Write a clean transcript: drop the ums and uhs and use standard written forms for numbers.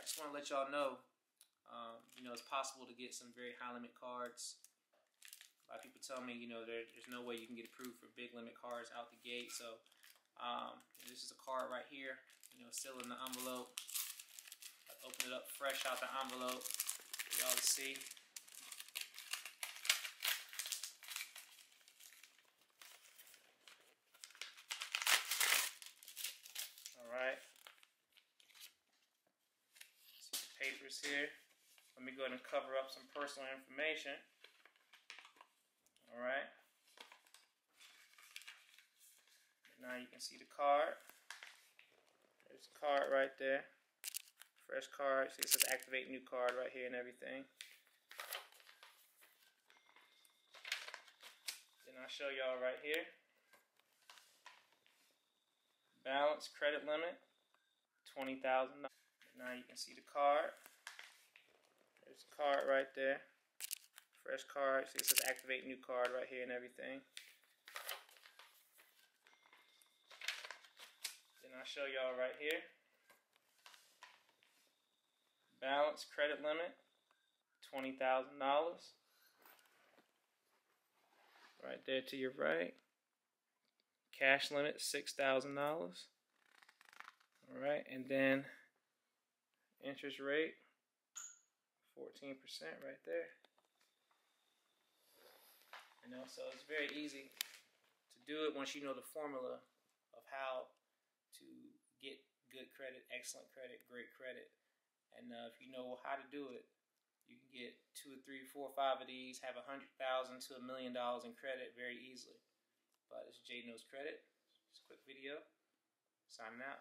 just want to let y'all know, it's possible to get some very high limit cards. A lot of people tell me, there's no way you can get approved for big limit cards out the gate. So this is a card right here, still in the envelope. I open it up fresh out the envelope for y'all to see. Alright. See the papers here. Let me go ahead and cover up some personal information. Alright. Now you can see the card. There's the card right there. Fresh card. See, it says activate new card right here and everything. Then I'll show y'all right here. Balance credit limit, $20,000. Now you can see the card. There's the card right there. Fresh card. See, it says activate new card right here and everything. Then I'll show y'all right here. Balance credit limit, $20,000. Right there to your right. Cash limit, $6,000. Alright, and then interest rate, 14% right there. So it's very easy to do it once you know the formula of how to get good credit, excellent credit, great credit. And if you know how to do it, you can get 2 or 3, 4, 5 of these, have $100,000 to $1 million in credit very easily. But it's Jay Knows Credit. Just a quick video. Signing out.